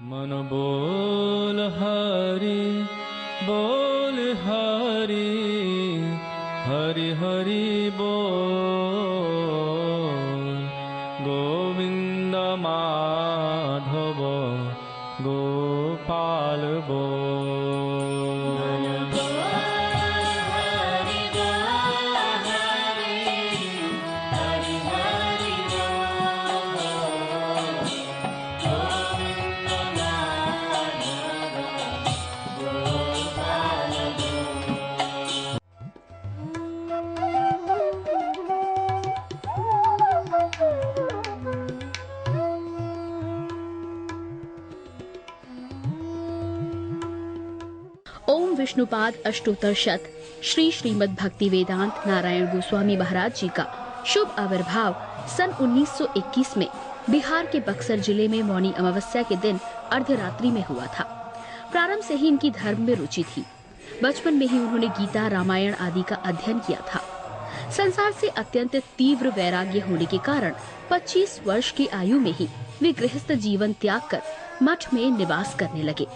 मन बोल हरि हरि हरि बोल। गोविंद माधव गोपाल बोल। ओम विष्णुपाद अष्टोत्तर शत श्री श्रीमद् भक्ति वेदांत नारायण गोस्वामी महाराज जी का शुभ आविर्भाव सन 1921 में बिहार के बक्सर जिले में मौनी अमावस्या के दिन अर्धरात्रि में हुआ था। प्रारंभ से ही इनकी धर्म में रुचि थी। बचपन में ही उन्होंने गीता रामायण आदि का अध्ययन किया था। संसार से अत्यंत तीव्र वैराग्य होने के कारण 25 वर्ष की आयु में ही वे गृहस्थ जीवन त्याग कर मठ में निवास करने लगे।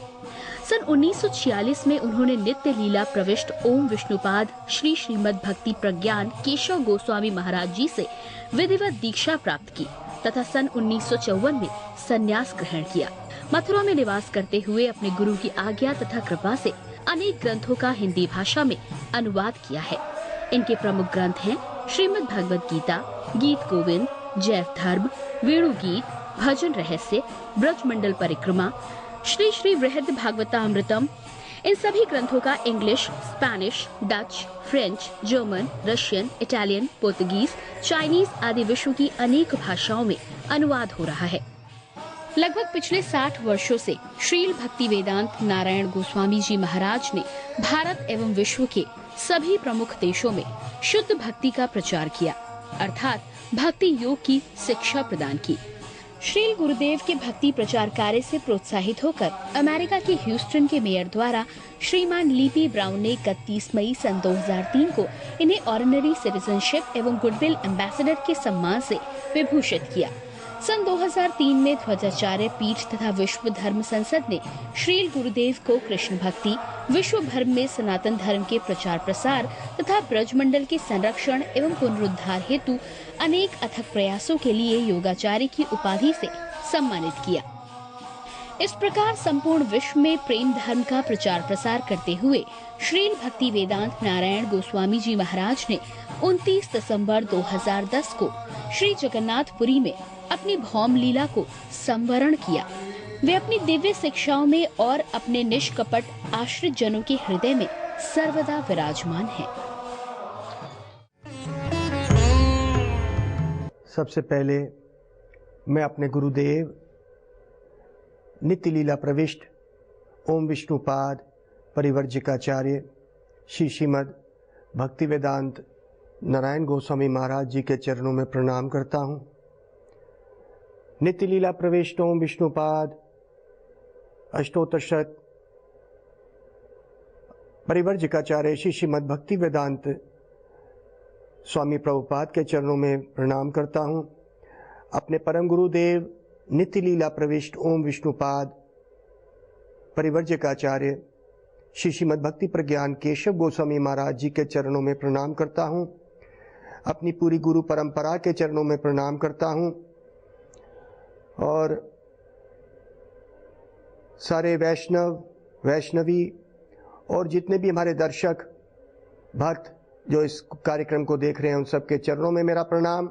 सन 1946 में उन्होंने नित्य लीला प्रविष्ट ओम विष्णुपाद श्री श्रीमद् भक्ति प्रज्ञान केशव गोस्वामी महाराज जी से विधिवत दीक्षा प्राप्त की तथा सन 1954 में संन्यास ग्रहण किया। मथुरा में निवास करते हुए अपने गुरु की आज्ञा तथा कृपा से अनेक ग्रंथों का हिंदी भाषा में अनुवाद किया है। इनके प्रमुख ग्रंथ हैं श्रीमद् भगवद गीता, गीत गोविंद, जैव धर्म, वेणु गीत, भजन रहस्य, ब्रजमंडल परिक्रमा, श्री श्री वृहद भागवतामृतम। इन सभी ग्रंथों का English, Spanish, Dutch, French, German, Russian, Italian, Portuguese, Chinese आदि विश्व की अनेक भाषाओं में अनुवाद हो रहा है। लगभग पिछले 60 वर्षों से श्रील भक्ति वेदांत नारायण गोस्वामी जी महाराज ने भारत एवं विश्व के सभी प्रमुख देशों में शुद्ध भक्ति का प्रचार किया, अर्थात भक्ति योग की शिक्षा प्रदान की। श्रील गुरुदेव के भक्ति प्रचार कार्य से प्रोत्साहित होकर अमेरिका के ह्यूस्टन के मेयर द्वारा श्रीमान लीपी ब्राउन ने 31 मई सन 2003 को इन्हें ऑर्डिनरी सिटीजनशिप एवं गुडविल एम्बेसडर के सम्मान से विभूषित किया। सन 2003 में ध्वजाचार्य पीठ तथा विश्व धर्म संसद ने श्रील गुरुदेव को कृष्ण भक्ति, विश्व भर में सनातन धर्म के प्रचार प्रसार तथा ब्रजमंडल के संरक्षण एवं पुनरुद्धार हेतु अनेक अथक प्रयासों के लिए योगाचार्य की उपाधि से सम्मानित किया। इस प्रकार संपूर्ण विश्व में प्रेम धर्म का प्रचार प्रसार करते हुए श्रील भक्ति वेदांत नारायण गोस्वामी जी महाराज ने 29 दिसंबर 2010 को श्री जगन्नाथपुरी में अपनी भौम लीला को संवरण किया। वे अपनी दिव्य शिक्षाओं में और अपने निष्कपट आश्रित जनों के हृदय में सर्वदा विराजमान हैं। सबसे पहले मैं अपने गुरुदेव नित्य लीला प्रविष्ट ओम विष्णुपाद परिवर्जिकाचार्य श्री श्रीमद् भक्ति वेदांत नारायण गोस्वामी महाराज जी के चरणों में प्रणाम करता हूँ। नित्य लीला प्रविष्ट ओम विष्णुपाद अष्टोत्तर शत परिवर्जिकाचार्य श्री श्रीमद् भक्ति वेदांत स्वामी प्रभुपाद के चरणों में प्रणाम करता हूँ। अपने परम गुरुदेव नित्य लीला प्रविष्ट ओम विष्णुपाद परिवर्जिकाचार्य श्री श्रीमद् भक्ति प्रज्ञान केशव गोस्वामी महाराज जी के चरणों में प्रणाम करता हूँ। अपनी पूरी गुरु परंपरा के चरणों में प्रणाम करता हूँ और सारे वैष्णव वैष्णवी और जितने भी हमारे दर्शक भक्त जो इस कार्यक्रम को देख रहे हैं उन सबके चरणों में मेरा प्रणाम।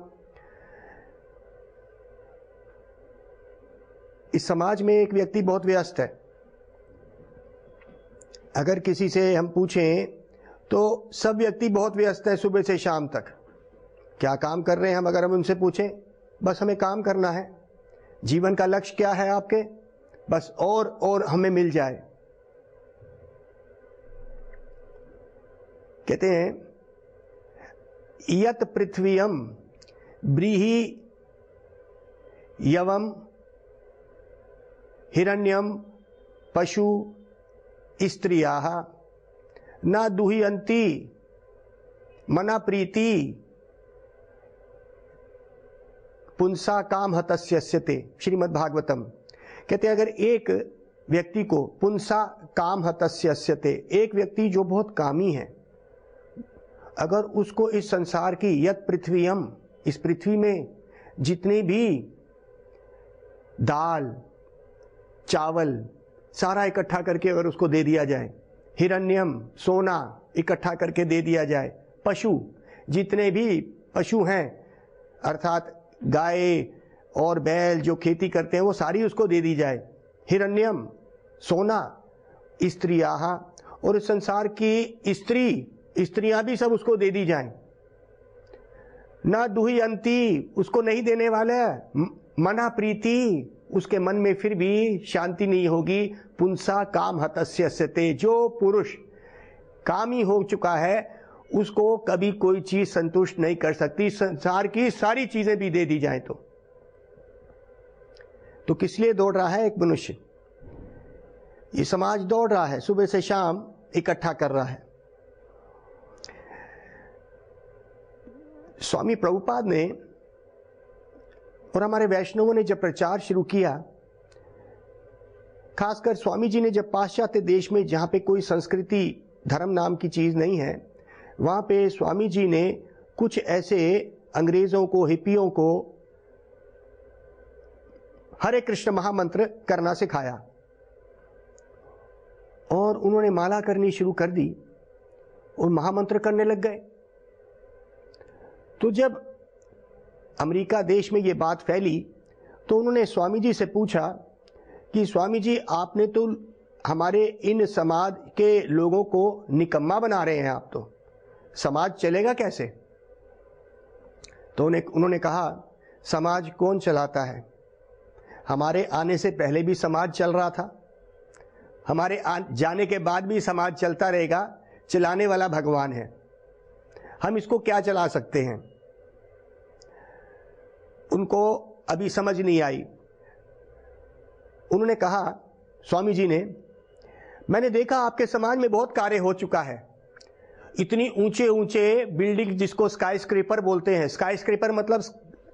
इस समाज में एक व्यक्ति बहुत व्यस्त है। अगर किसी से हम पूछें तो सब व्यक्ति बहुत व्यस्त है सुबह से शाम तक। क्या काम कर रहे हैं हम, अगर हम उनसे पूछें, बस हमें काम करना है। जीवन का लक्ष्य क्या है आपके, बस और हमें मिल जाए। कहते हैं यत पृथ्वीयम ब्रीहि यवम हिरण्यम पशु स्त्रियाः न दुह्यन्ति मना प्रीति पुंसा काम हतस्यस्यते। श्रीमद् भागवतम कहते हैं अगर एक व्यक्ति को पुंसा काम हतस्यस्यते, एक व्यक्ति जो बहुत कामी है, अगर उसको इस संसार की यत पृथ्वीयम, इस पृथ्वी में जितने भी दाल चावल सारा इकट्ठा करके अगर उसको दे दिया जाए, हिरण्यम सोना इकट्ठा करके दे दिया जाए, पशु जितने भी पशु हैं अर्थात गाय और बैल जो खेती करते हैं वो सारी उसको दे दी जाए, हिरण्यम सोना, स्त्रियाः और इस संसार की स्त्रियां भी सब उसको दे दी जाएं, ना दुह्यंती उसको नहीं देने वाला, मना प्रीति उसके मन में फिर भी शांति नहीं होगी, पुंसा काम हतस्यस्यते, जो पुरुष कामी हो चुका है उसको कभी कोई चीज संतुष्ट नहीं कर सकती, संसार की सारी चीजें भी दे दी जाएं तो किस लिए दौड़ रहा है एक मनुष्य? ये समाज दौड़ रहा है, सुबह से शाम इकट्ठा कर रहा है। स्वामी प्रभुपाद ने और हमारे वैष्णवों ने जब प्रचार शुरू किया, खासकर स्वामी जी ने जब पाश्चात्य देश में जहां पे कोई संस्कृति धर्म नाम की चीज नहीं है, वहां पे स्वामी जी ने कुछ ऐसे अंग्रेजों को, हिप्पियों को हरे कृष्ण महामंत्र करना सिखाया और उन्होंने माला करनी शुरू कर दी और महामंत्र करने लग गए। तो जब अमेरिका देश में ये बात फैली तो उन्होंने स्वामी जी से पूछा कि स्वामी जी आपने तो हमारे इन समाज के लोगों को निकम्मा बना रहे हैं, आप तो समाज चलेगा कैसे? तो उन्होंने कहा समाज कौन चलाता है? हमारे आने से पहले भी समाज चल रहा था, हमारे जाने के बाद भी समाज चलता रहेगा, चलाने वाला भगवान है, हम इसको क्या चला सकते हैं? उनको अभी समझ नहीं आई। उन्होंने कहा स्वामी जी ने, मैंने देखा आपके समाज में बहुत कार्य हो चुका है, इतनी ऊंचे ऊंचे बिल्डिंग जिसको स्काई स्क्रेपर बोलते हैं, स्काई स्क्रेपर मतलब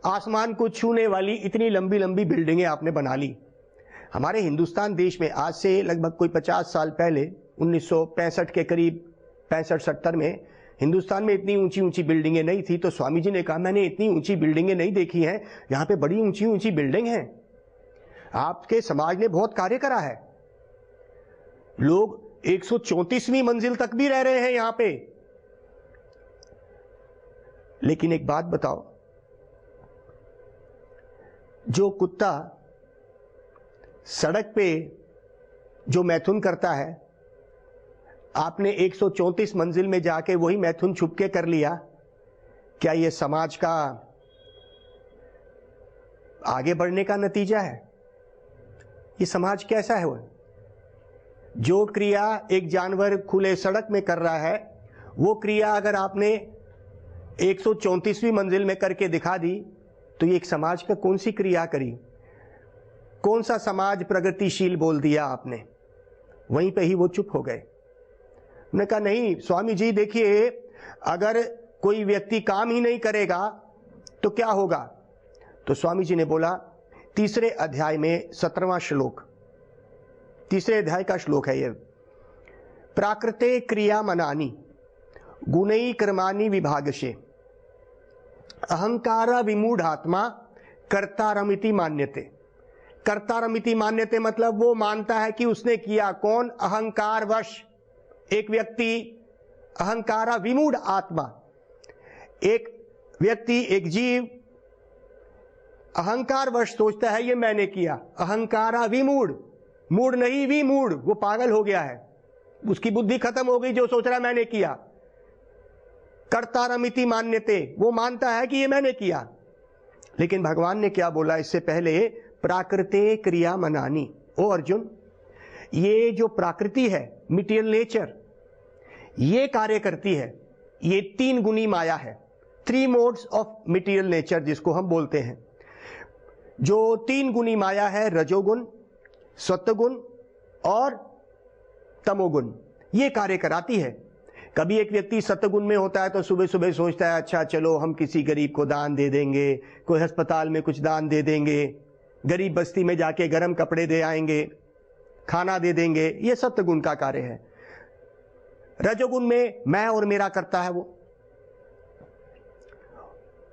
आसमान को छूने वाली इतनी लंबी लंबी बिल्डिंगें आपने बना ली। हमारे हिंदुस्तान देश में आज से लगभग कोई 50 साल पहले 1965 के करीब 65-70 में हिंदुस्तान में इतनी ऊंची ऊंची बिल्डिंगें नहीं थी। तो स्वामी जी ने कहा मैंने इतनी ऊंची बिल्डिंगें नहीं देखी हैं, यहाँ पे बड़ी ऊंची ऊंची बिल्डिंग हैं। आपके समाज ने बहुत कार्य करा है, लोग 134वीं मंजिल तक भी रह रहे हैं यहाँ पे। लेकिन एक बात बताओ, जो कुत्ता सड़क पे जो मैथुन करता है, आपने 134 मंजिल में जाके वही मैथुन छुपके कर लिया, क्या यह समाज का आगे बढ़ने का नतीजा है? ये समाज कैसा है? वो जो क्रिया एक जानवर खुले सड़क में कर रहा है, वो क्रिया अगर आपने 134वीं मंजिल में करके दिखा दी तो ये एक समाज का कौन सी क्रिया करी? कौन सा समाज प्रगतिशील बोल दिया आपने? वहीं पे ही वो चुप हो गए। उन्होंने कहा नहीं स्वामी जी देखिए, अगर कोई व्यक्ति काम ही नहीं करेगा तो क्या होगा? तो स्वामी जी ने बोला, तीसरे अध्याय में 17वां श्लोक, तीसरे अध्याय का श्लोक है ये, प्राकृते क्रिया मनानी गुणई कर्माणि विभागशे अहंकारा विमूढ़ात्मा कर्तारमिति मान्यते। कर्तारमिति मान्यते मतलब वो मानता है कि उसने किया। कौन? अहंकार वश एक व्यक्ति, अहंकारा विमूढ़ आत्मा, एक व्यक्ति, एक जीव अहंकार वश सोचता है ये मैंने किया। अहंकारा विमूढ़, मूढ़ नहीं विमूढ़, वो पागल हो गया है, उसकी बुद्धि खत्म हो गई जो सोच रहा मैंने किया। कर्तारमिति मान्यते, वो मानता है कि ये मैंने किया। लेकिन भगवान ने क्या बोला इससे पहले? प्राकृते क्रिया मनानी। ओ अर्जुन, ये जो प्रकृति है, मटीरियल नेचर, ये कार्य करती है। ये 3 गुणी माया है, 3 मोड्स ऑफ मटीरियल नेचर जिसको हम बोलते हैं। जो 3 गुणी माया है, रजोगुण, सत्वगुण और तमोगुण, ये कार्य कराती है। कभी एक व्यक्ति सत्वगुण में होता है तो सुबह सुबह सोचता है अच्छा चलो हम किसी गरीब को दान दे देंगे, कोई अस्पताल में कुछ दान दे देंगे, गरीब बस्ती में जाके गर्म कपड़े दे आएंगे, खाना दे देंगे, ये सत्वगुण का कार्य है। रजोगुण में मैं और मेरा करता है वो,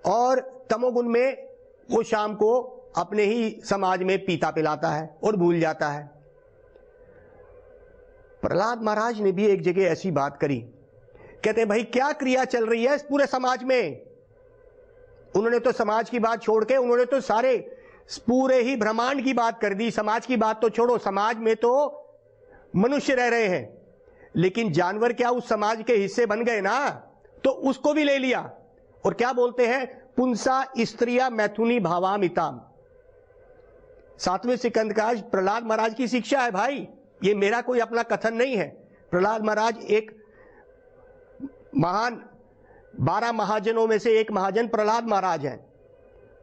और तमोगुण में वो शाम को अपने ही समाज में पीता पिलाता है और भूल जाता है। प्रहलाद महाराज ने भी एक जगह ऐसी बात करी, कहते हैं भाई क्या क्रिया चल रही है इस पूरे समाज में। उन्होंने तो समाज की बात छोड़ के उन्होंने तो सारे पूरे ही ब्रह्मांड की बात कर दी। समाज की बात तो छोड़ो, समाज में तो मनुष्य रह रहे हैं, लेकिन जानवर क्या उस समाज के हिस्से बन गए ना, तो उसको भी ले लिया। और क्या बोलते हैं, पुंसा स्त्रिया मैथुनी भावामिताम। 7वें सिकंद का प्रहलाद महाराज की शिक्षा है भाई, ये मेरा कोई अपना कथन नहीं है। प्रहलाद महाराज एक महान 12 महाजनों में से एक महाजन प्रहलाद महाराज हैं।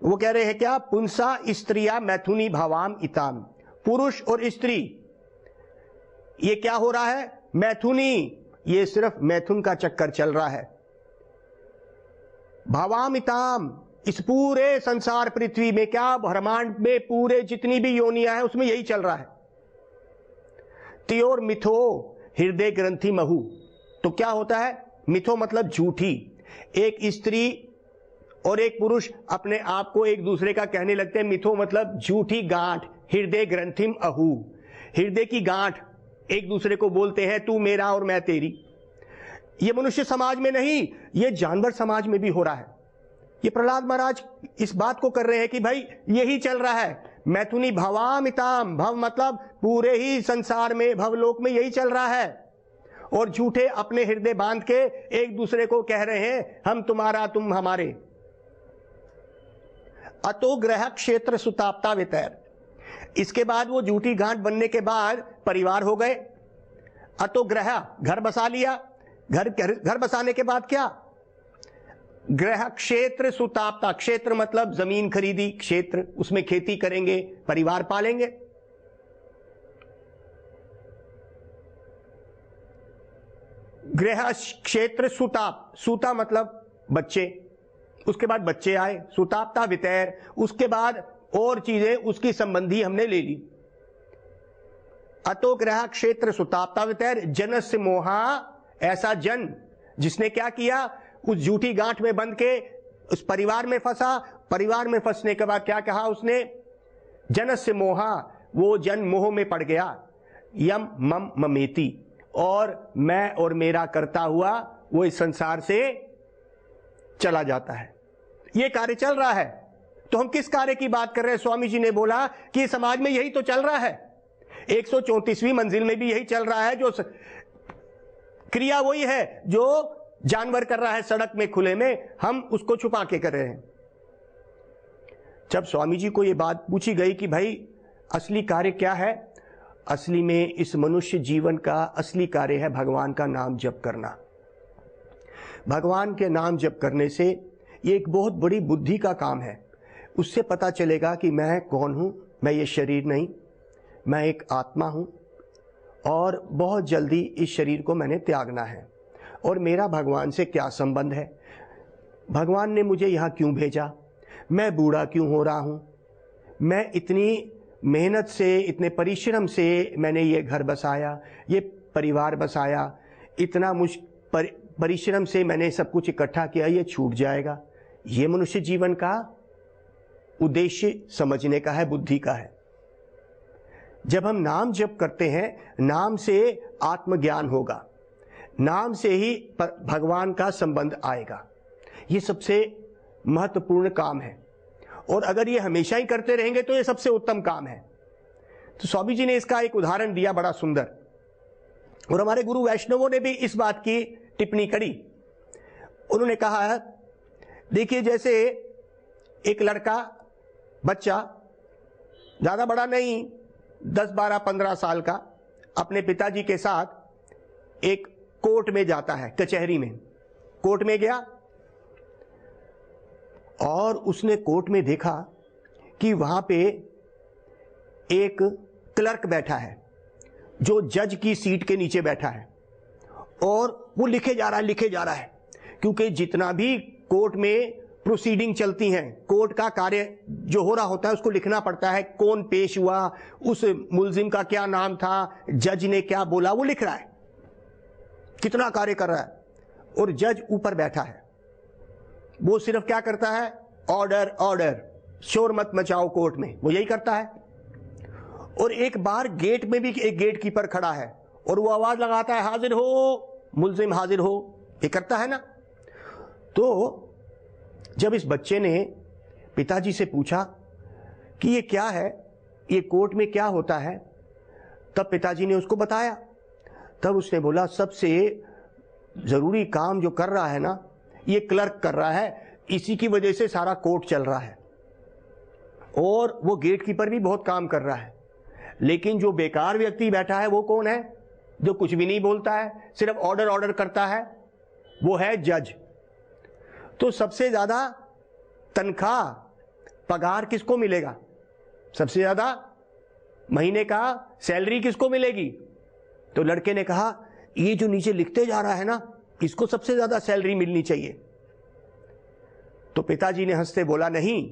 वो कह रहे हैं क्या, पुंसा स्त्रिया मैथुनी भावाम इताम। पुरुष और स्त्री ये क्या हो रहा है, मैथुनी, ये सिर्फ मैथुन का चक्कर चल रहा है। भावामिताम, इस पूरे संसार पृथ्वी में, क्या ब्रह्मांड में पूरे जितनी भी योनियां हैं उसमें यही चल रहा है। त्योर मिथो हृदय ग्रंथि महु। तो क्या होता है, मिथो मतलब झूठी। एक स्त्री और एक पुरुष अपने आप को एक दूसरे का कहने लगते हैं। मिथो मतलब झूठी गांठ, हृदय ग्रंथिम अहु, हृदय की गांठ एक दूसरे को बोलते हैं, तू मेरा और मैं तेरी। ये मनुष्य समाज में नहीं, ये जानवर समाज में भी हो रहा है। ये प्रहलाद महाराज इस बात को कर रहे हैं कि भाई यही चल रहा है। मैथुनी भवामिताम, भव मतलब पूरे ही संसार में, भवलोक में यही चल रहा है। और झूठे अपने हृदय बांध के एक दूसरे को कह रहे हैं हम तुम्हारा तुम हमारे। अतो ग्रह क्षेत्र सुताप्ता वितैर। इसके बाद वो झूठी गांठ बनने के बाद परिवार हो गए। अतो ग्रह, घर बसा लिया। घर बसाने के बाद क्या, ग्रह क्षेत्र सुताप्ता। क्षेत्र मतलब जमीन खरीदी, क्षेत्र, उसमें खेती करेंगे, परिवार पालेंगे। गृह क्षेत्र सुताप, सूता मतलब बच्चे, उसके बाद बच्चे आए, सुताप्ता वितैर, उसके बाद और चीजें उसकी संबंधी हमने ले ली। अतो ग्रह क्षेत्र सुताप्ता वितैर जनस्य मोहा। ऐसा जन जिसने क्या किया, उस झूठी गांठ में बंध के उस परिवार में फंसा। परिवार में फंसने के बाद क्या कहा उसने, जनस्य मोहा, वो जन मोह में पड़ गया। यम मम ममेति, और मैं और मेरा करता हुआ वो इस संसार से चला जाता है। ये कार्य चल रहा है। तो हम किस कार्य की बात कर रहे हैं? स्वामी जी ने बोला कि समाज में यही तो चल रहा है। 134वीं मंजिल में भी यही चल रहा है। जो क्रिया वही है जो जानवर कर रहा है सड़क में खुले में, हम उसको छुपा के कर रहे हैं। जब स्वामी जी को यह बात पूछी गई कि भाई असली कार्य क्या है, असली में इस मनुष्य जीवन का असली कार्य है भगवान का नाम जप करना। भगवान के नाम जप करने से ये एक बहुत बड़ी बुद्धि का काम है। उससे पता चलेगा कि मैं कौन हूं, मैं ये शरीर नहीं, मैं एक आत्मा हूं, और बहुत जल्दी इस शरीर को मैंने त्यागना है। और मेरा भगवान से क्या संबंध है, भगवान ने मुझे यहाँ क्यों भेजा, मैं बूढ़ा क्यों हो रहा हूँ, मैं इतनी मेहनत से, इतने परिश्रम से मैंने ये घर बसाया, ये परिवार बसाया, इतना परिश्रम से मैंने सब कुछ इकट्ठा किया, ये छूट जाएगा। ये मनुष्य जीवन का उद्देश्य समझने का है, बुद्धि का है। जब हम नाम जप करते हैं, नाम से आत्मज्ञान होगा, नाम से ही भगवान का संबंध आएगा। ये सबसे महत्वपूर्ण काम है, और अगर ये हमेशा ही करते रहेंगे तो ये सबसे उत्तम काम है। तो स्वामी जी ने इसका एक उदाहरण दिया बड़ा सुंदर, और हमारे गुरु वैष्णवों ने भी इस बात की टिप्पणी करी। उन्होंने कहा है, देखिए जैसे एक लड़का, बच्चा, ज्यादा बड़ा नहीं, 10, 12, 15 साल का, अपने पिताजी के साथ एक कोर्ट में जाता है, कचहरी में कोर्ट में गया, और उसने कोर्ट में देखा कि वहां पे एक क्लर्क बैठा है जो जज की सीट के नीचे बैठा है, और वो लिखे जा रहा है, क्योंकि जितना भी कोर्ट में प्रोसीडिंग चलती हैं, कोर्ट का कार्य जो हो रहा होता है उसको लिखना पड़ता है, कौन पेश हुआ, उस मुल्जिम का क्या नाम था, जज ने क्या बोला, वो लिख रहा है, कितना कार्य कर रहा है। और जज ऊपर बैठा है, वो सिर्फ क्या करता है, ऑर्डर ऑर्डर, शोर मत मचाओ कोर्ट में, वो यही करता है। और एक बार गेट में भी एक गेट कीपर खड़ा है और वो आवाज लगाता है, हाजिर हो मुल्जिम, हाजिर हो, ये करता है ना। तो जब इस बच्चे ने पिताजी से पूछा कि ये क्या है, ये कोर्ट में क्या होता है, तब पिताजी ने उसको बताया। तब उसने बोला, सबसे जरूरी काम जो कर रहा है ना, ये क्लर्क कर रहा है, इसी की वजह से सारा कोर्ट चल रहा है। और वो गेट कीपर भी बहुत काम कर रहा है, लेकिन जो बेकार व्यक्ति बैठा है वो कौन है, जो कुछ भी नहीं बोलता है, सिर्फ ऑर्डर ऑर्डर करता है, वो है जज। तो सबसे ज्यादा तनख्वाह, पगार किसको मिलेगा, सबसे ज्यादा महीने का सैलरी किसको मिलेगी? तो लड़के ने कहा, ये जो नीचे लिखते जा रहा है ना, इसको सबसे ज्यादा सैलरी मिलनी चाहिए। तो पिताजी ने हंसते बोला, नहीं,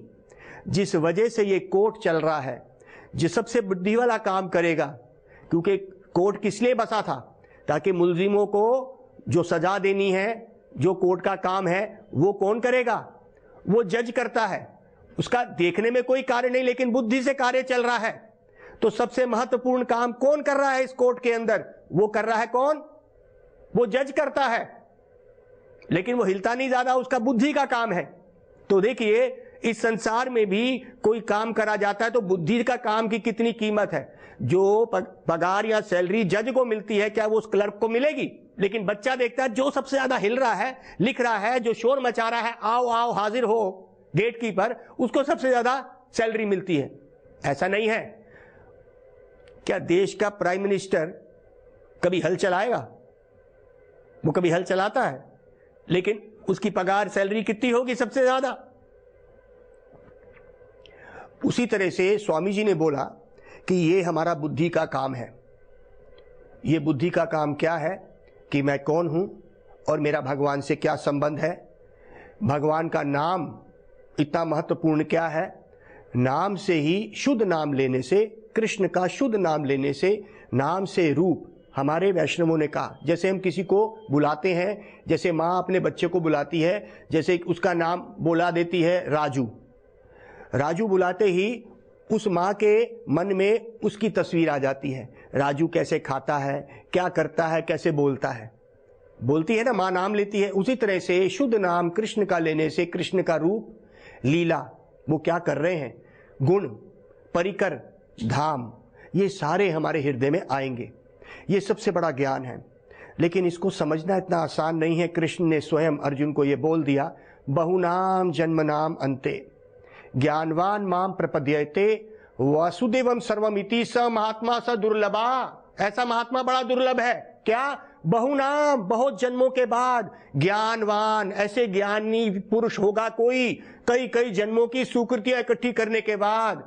जिस वजह से ये कोर्ट चल रहा है, जो सबसे बुद्धि वाला काम करेगा, क्योंकि कोर्ट किस लिए बसा था, ताकि मुल्जिमों को जो सजा देनी है, जो कोर्ट का काम है, वो कौन करेगा, वो जज करता है। उसका देखने में कोई कार्य नहीं, लेकिन बुद्धि से कार्य चल रहा है। तो सबसे महत्वपूर्ण काम कौन कर रहा है इस कोर्ट के अंदर, वो कर रहा है कौन, वो जज करता है, लेकिन वो हिलता नहीं ज्यादा, उसका बुद्धि का काम है। तो देखिए, इस संसार में भी कोई काम करा जाता है तो बुद्धि का काम की कितनी कीमत है। जो पगार या सैलरी जज को मिलती है, क्या वो उस क्लर्क को मिलेगी? लेकिन बच्चा देखता है जो सबसे ज्यादा हिल रहा है, लिख रहा है, जो शोर मचा रहा है, आओ आओ हाजिर हो गेट कीपर, उसको सबसे ज्यादा सैलरी मिलती है। ऐसा नहीं है। क्या देश का प्राइम मिनिस्टर कभी हल चलाएगा? वो कभी हल चलाता है? लेकिन उसकी पगार सैलरी कितनी होगी सबसे ज्यादा? उसी तरह से स्वामी जी ने बोला कि ये हमारा बुद्धि का काम है। ये बुद्धि का काम क्या है कि मैं कौन हूं और मेरा भगवान से क्या संबंध है, भगवान का नाम इतना महत्वपूर्ण क्या है। नाम से ही, शुद्ध नाम लेने से, कृष्ण का शुद्ध नाम लेने से, नाम से रूप, हमारे वैष्णवों ने कहा, जैसे हम किसी को बुलाते हैं, जैसे माँ अपने बच्चे को बुलाती है, जैसे उसका नाम बोला देती है राजू, राजू बुलाते ही उस माँ के मन में उसकी तस्वीर आ जाती है, राजू कैसे खाता है, क्या करता है, कैसे बोलता है, बोलती है ना माँ, नाम लेती है। उसी तरह से शुद्ध नाम कृष्ण का लेने से कृष्ण का रूप, लीला, वो क्या कर रहे हैं, गुण, परिकर, धाम, ये सारे हमारे हृदय में आएंगे। ये सबसे बड़ा ज्ञान है, लेकिन इसको समझना इतना आसान नहीं है। कृष्ण ने स्वयं अर्जुन को ये बोल दिया, बहुनाम जन्म नाम अंते ज्ञानवान माम प्रपद्यते वासुदेवम सर्वमिति स महात्मा स दुर्लभा। ऐसा महात्मा बड़ा दुर्लभ है। क्या? बहुनाम, बहुत जन्मों के बाद, ज्ञानवान, ऐसे ज्ञानी पुरुष होगा कोई कई कई जन्मों की सुकृतियां इकट्ठी करने के बाद,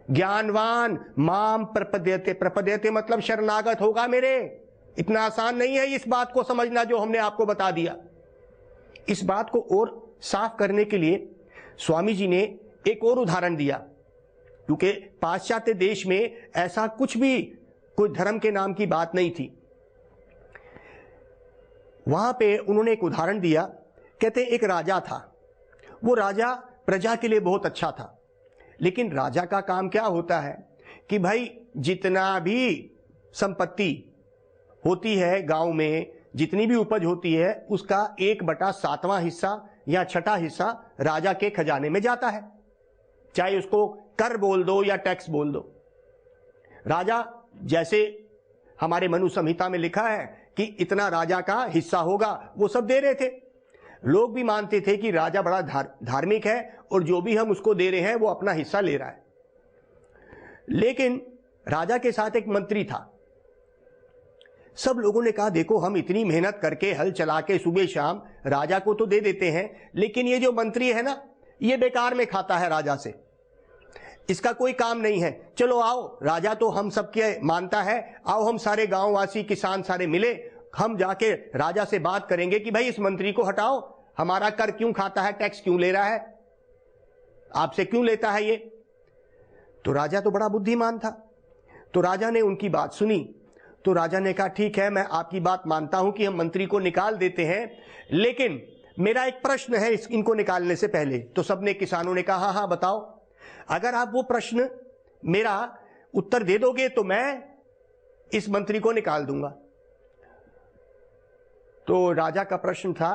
ज्ञानवान माम प्रपद्यते, प्रपद्यते मतलब शरणागत होगा मेरे। इतना आसान नहीं है इस बात को समझना जो हमने आपको बता दिया। इस बात को और साफ करने के लिए स्वामी जी ने एक और उदाहरण दिया, क्योंकि पाश्चात्य देश में ऐसा कुछ भी, कोई धर्म के नाम की बात नहीं थी। वहां पे उन्होंने एक उदाहरण दिया। कहते एक राजा था, वो राजा प्रजा के लिए बहुत अच्छा था, लेकिन राजा का काम क्या होता है कि भाई जितना भी संपत्ति होती है गांव में, जितनी भी उपज होती है, उसका 1/7वां हिस्सा या 6ठा हिस्सा राजा के खजाने में जाता है, चाहे उसको कर बोल दो या टैक्स बोल दो। राजा, जैसे हमारे मनु संहिता में लिखा है कि इतना राजा का हिस्सा होगा, वो सब दे रहे थे। लोग भी मानते थे कि राजा बड़ा धार्मिक है और जो भी हम उसको दे रहे हैं वो अपना हिस्सा ले रहा है। लेकिन राजा के साथ एक मंत्री था। सब लोगों ने कहा, देखो हम इतनी मेहनत करके हल चला के सुबह शाम राजा को तो दे देते हैं, लेकिन ये जो मंत्री है ना, ये बेकार में खाता है राजा से, इसका कोई काम नहीं है। चलो आओ, राजा तो हम सबके मानता है, आओ हम सारे गांववासी किसान सारे मिले, हम जाके राजा से बात करेंगे कि भाई इस मंत्री को हटाओ, हमारा कर क्यों खाता है, टैक्स क्यों ले रहा है, आपसे क्यों लेता है ये। तो राजा तो बड़ा बुद्धिमान था, तो राजा ने उनकी बात सुनी। तो राजा ने कहा ठीक है, मैं आपकी बात मानता हूं कि हम मंत्री को निकाल देते हैं, लेकिन मेरा एक प्रश्न है इनको निकालने से पहले। तो सबने, किसानों ने कहा हाँ बताओ, अगर आप वो प्रश्न मेरा उत्तर दे दोगे तो मैं इस मंत्री को निकाल दूंगा। तो राजा का प्रश्न था,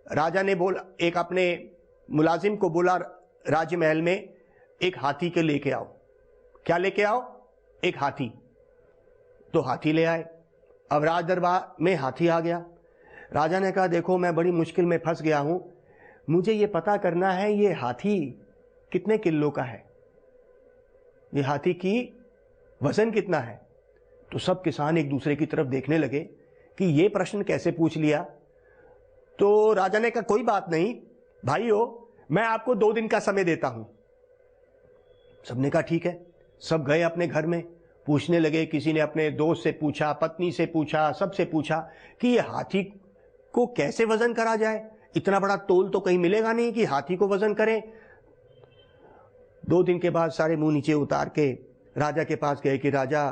राजा ने बोला, एक अपने मुलाजिम को बोला राजमहल में, एक हाथी के लेके आओ। क्या लेके आओ? एक हाथी। तो हाथी ले आए। अब राज दरबार में हाथी आ गया। राजा ने कहा देखो मैं बड़ी मुश्किल में फंस गया हूं, मुझे ये पता करना है ये हाथी कितने किलो का है, ये हाथी की वजन कितना है। तो सब किसान एक दूसरे की तरफ देखने लगे कि ये प्रश्न कैसे पूछ लिया। तो राजा ने कहा कोई बात नहीं भाइयों, मैं आपको 2 दिन का समय देता हूं। सबने कहा ठीक है। सब गए अपने घर में, पूछने लगे, किसी ने अपने दोस्त से पूछा, पत्नी से पूछा, सबसे पूछा कि ये हाथी को कैसे वजन करा जाए, इतना बड़ा तोल तो कहीं मिलेगा नहीं कि हाथी को वजन करें। 2 दिन के बाद सारे मुंह नीचे उतार के राजा के पास गए कि राजा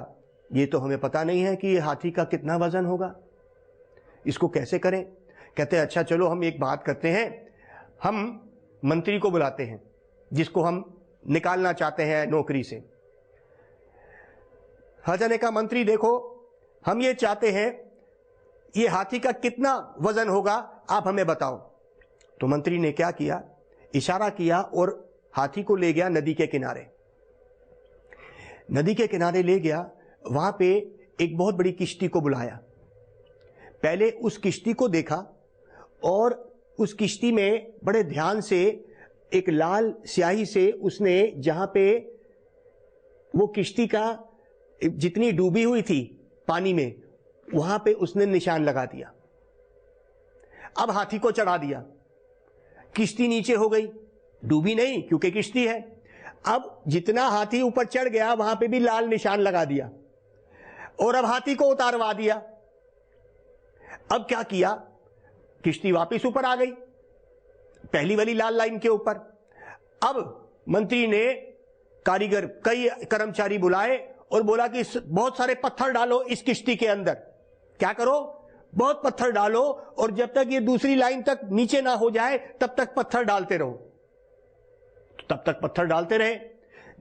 ये तो हमें पता नहीं है कि ये हाथी का कितना वजन होगा, इसको कैसे करें। कहते हैं अच्छा चलो हम एक बात करते हैं, हम मंत्री को बुलाते हैं जिसको हम निकालना चाहते हैं नौकरी से। राजा ने कहा मंत्री देखो, हम ये चाहते हैं ये हाथी का कितना वजन होगा, आप हमें बताओ। तो मंत्री ने क्या किया, इशारा किया और हाथी को ले गया नदी के किनारे। नदी के किनारे ले गया, वहां पे एक बहुत बड़ी किश्ती को बुलाया। पहले उस किश्ती को देखा और उस किश्ती में बड़े ध्यान से एक लाल स्याही से उसने जहां पे वो किश्ती का जितनी डूबी हुई थी पानी में, वहां पे उसने निशान लगा दिया। अब हाथी को चढ़ा दिया, किश्ती नीचे हो गई, डूबी नहीं क्योंकि किश्ती है। अब जितना हाथी ऊपर चढ़ गया वहां पे भी लाल निशान लगा दिया और अब हाथी को उतारवा दिया। अब क्या किया, किश्ती वापस ऊपर आ गई पहली वाली लाल लाइन के ऊपर। अब मंत्री ने कारीगर, कई कर्मचारी बुलाए और बोला कि बहुत सारे पत्थर डालो इस किश्ती के अंदर। क्या करो, बहुत पत्थर डालो और जब तक ये दूसरी लाइन तक नीचे ना हो जाए तब तक पत्थर डालते रहो। तब तक पत्थर डालते रहे।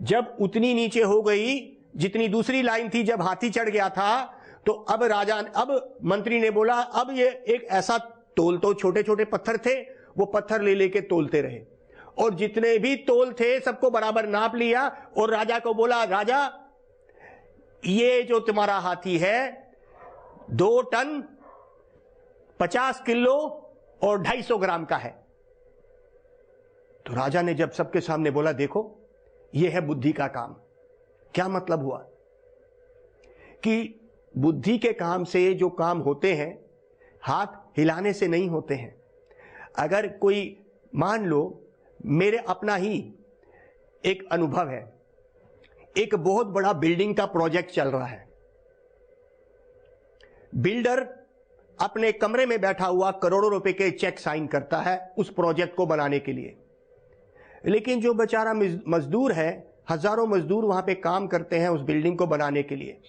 जब उतनी नीचे हो गई जितनी दूसरी लाइन थी, जब हाथी चढ़ गया था, तो अब मंत्री ने बोला अब ये एक ऐसा तोल, तो छोटे छोटे पत्थर थे, वो पत्थर ले लेके तोलते रहे और जितने भी तोल थे सबको बराबर नाप लिया और राजा को बोला राजा ये जो तुम्हारा हाथी है 2 टन 50 किलो और 250 ग्राम का है। तो राजा ने जब सबके सामने बोला देखो ये है बुद्धि का काम। क्या मतलब हुआ कि बुद्धि के काम से जो काम होते हैं हाथ हिलाने से नहीं होते हैं। अगर कोई, मान लो मेरे अपना ही एक अनुभव है, एक बहुत बड़ा बिल्डिंग का प्रोजेक्ट चल रहा है, बिल्डर अपने कमरे में बैठा हुआ करोड़ों रुपए के चेक साइन करता है उस प्रोजेक्ट को बनाने के लिए, लेकिन जो बेचारा मजदूर है, हजारों मजदूर वहां पे काम करते हैं उस बिल्डिंग को बनाने के लिए,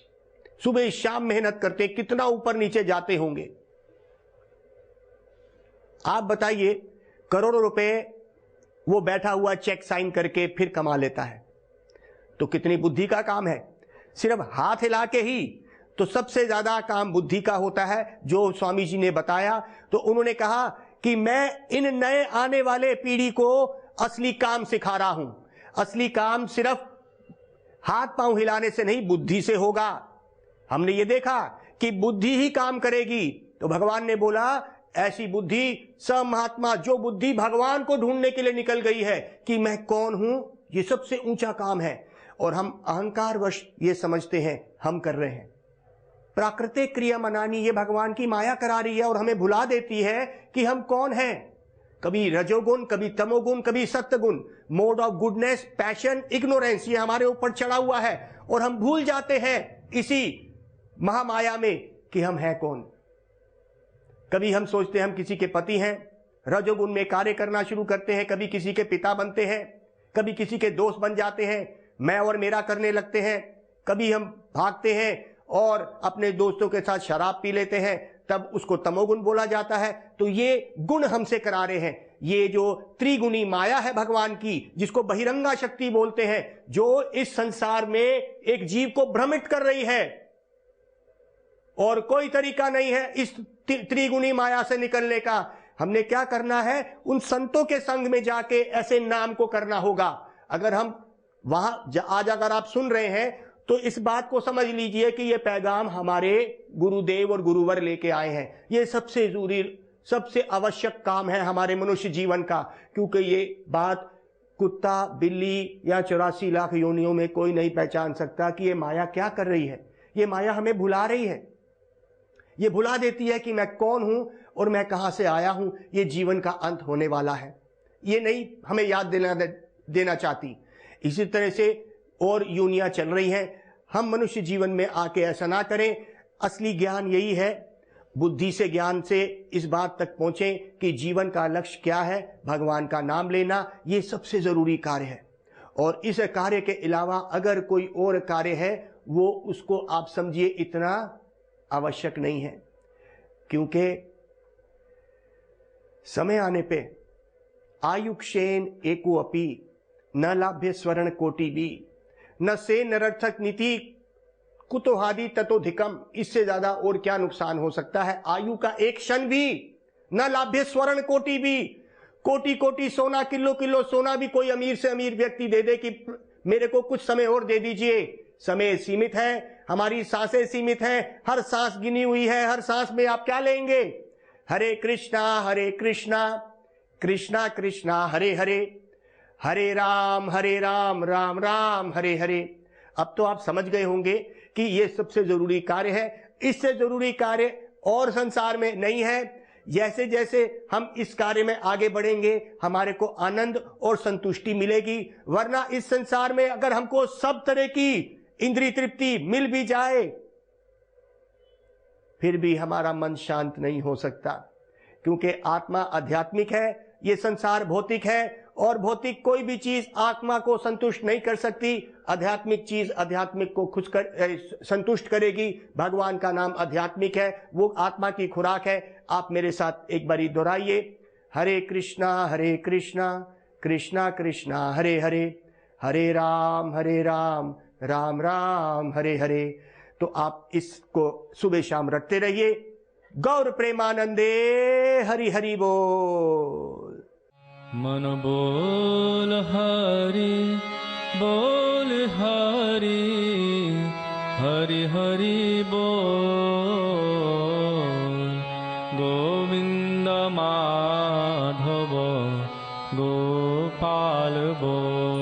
सुबह शाम मेहनत करते, कितना ऊपर नीचे जाते होंगे। आप बताइए, करोड़ों रुपए वो बैठा हुआ चेक साइन करके फिर कमा लेता है, तो कितनी बुद्धि का काम है। सिर्फ हाथ हिला के ही तो सबसे ज्यादा काम बुद्धि का होता है, जो स्वामी जी ने बताया। तो उन्होंने कहा कि मैं इन नए आने वाले पीढ़ी को असली काम सिखा रहा हूं। असली काम सिर्फ हाथ पांव हिलाने से नहीं, बुद्धि से होगा। हमने ये देखा कि बुद्धि ही काम करेगी। तो भगवान ने बोला ऐसी बुद्धि, स महात्मा, जो बुद्धि भगवान को ढूंढने के लिए निकल गई है कि मैं कौन हूं, ये सबसे ऊंचा काम है। और हम अहंकारवश ये समझते हैं हम कर रहे हैं। प्राकृतिक क्रिया मनानी ये भगवान की माया करा रही है और हमें भुला देती है कि हम कौन हैं। कभी रजोगुण, कभी तमोगुण, कभी सत्वगुण, mode of goodness, passion, ignorance, ये हमारे ऊपर चढ़ा हुआ है और हम भूल जाते हैं इसी महामाया में कि हम हैं कौन। कभी हम सोचते हैं हम किसी के पति हैं, रजोगुण में कार्य करना शुरू करते हैं, कभी किसी के पिता बनते हैं, कभी किसी के दोस्त बन जाते हैं, मैं और मेरा करने लगते हैं, कभी हम भागते हैं और अपने दोस्तों के साथ शराब पी लेते हैं, तब उसको तमोगुण बोला जाता है। तो ये गुण हमसे करा रहे हैं। ये जो त्रिगुणी माया है भगवान की, जिसको बहिरंगा शक्ति बोलते हैं, जो इस संसार में एक जीव को भ्रमित कर रही है, और कोई तरीका नहीं है इस त्रिगुणी माया से निकलने का। हमने क्या करना है, उन संतों के संग में जाके ऐसे नाम को करना होगा। अगर हम वहां आज अगर आप सुन रहे हैं तो इस बात को समझ लीजिए कि यह पैगाम हमारे गुरुदेव और गुरुवर लेके आए हैं। यह सबसे जरूरी, सबसे आवश्यक काम है हमारे मनुष्य जीवन का, क्योंकि ये बात कुत्ता, बिल्ली या 84 लाख योनियों में कोई नहीं पहचान सकता कि ये माया क्या कर रही है। ये माया हमें भुला रही है। ये भुला देती है कि मैं कौन हूं और मैं कहां से आया हूं। ये जीवन का अंत होने वाला है, ये नहीं हमें याद देना चाहती। इसी तरह से और यूनियां चल रही हैं। हम मनुष्य जीवन में आके ऐसा ना करें। असली ज्ञान यही है, बुद्धि से, ज्ञान से इस बात तक पहुंचे कि जीवन का लक्ष्य क्या है। भगवान का नाम लेना ये सबसे जरूरी कार्य है, और इस कार्य के अलावा अगर कोई और कार्य है वो उसको आप समझिए इतना आवश्यक नहीं है, क्योंकि समय आने पे आयुक्षेन एको अपि न लाभ्य स्वर्ण कोटि भी न से निरर्थक नीति कुतोहादि ततोधिकम। इससे ज्यादा और क्या नुकसान हो सकता है। आयु का एक क्षण भी, न लाभ्य स्वर्ण कोटि भी, कोटि कोटि सोना, किलो किलो सोना भी कोई अमीर से अमीर व्यक्ति दे दे कि मेरे को कुछ समय और दे दीजिए। समय सीमित है, हमारी सांसें सीमित हैं, हर सांस गिनी हुई है। हर सांस में आप क्या लेंगे? हरे कृष्णा कृष्णा कृष्णा हरे हरे, हरे राम राम राम हरे हरे। अब तो आप समझ गए होंगे कि यह सबसे जरूरी कार्य है। इससे जरूरी कार्य और संसार में नहीं है। जैसे जैसे हम इस कार्य में आगे बढ़ेंगे हमारे को आनंद और संतुष्टि मिलेगी। वरना इस संसार में अगर हमको सब तरह की इंद्रिय तृप्ति मिल भी जाए, फिर भी हमारा मन शांत नहीं हो सकता, क्योंकि आत्मा आध्यात्मिक है, ये संसार भौतिक है, और भौतिक कोई भी चीज आत्मा को संतुष्ट नहीं कर सकती। आध्यात्मिक चीज आध्यात्मिक को संतुष्ट करेगी। भगवान का नाम आध्यात्मिक है, वो आत्मा की खुराक है। आप मेरे साथ एक बारी दोहराइए, हरे कृष्णा कृष्णा कृष्णा हरे हरे, हरे राम राम राम हरे हरे। तो आप इसको सुबह शाम रटते रहिए। गौर प्रेमानंदे हरि हरि बोल। मन बोल हरि बोल हरि, हरि हरि बोल। गोविंद माधव गोपाल बोल।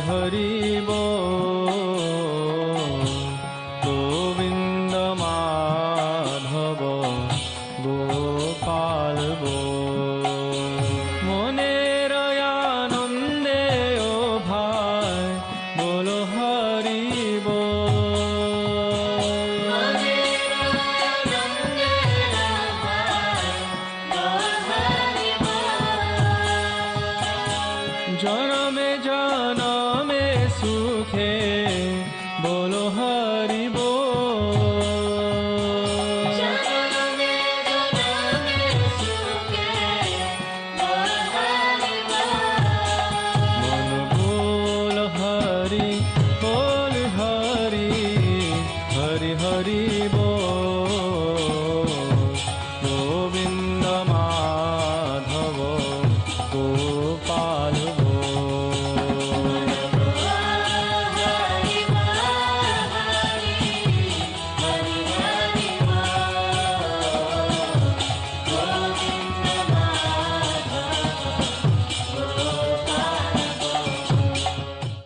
हरि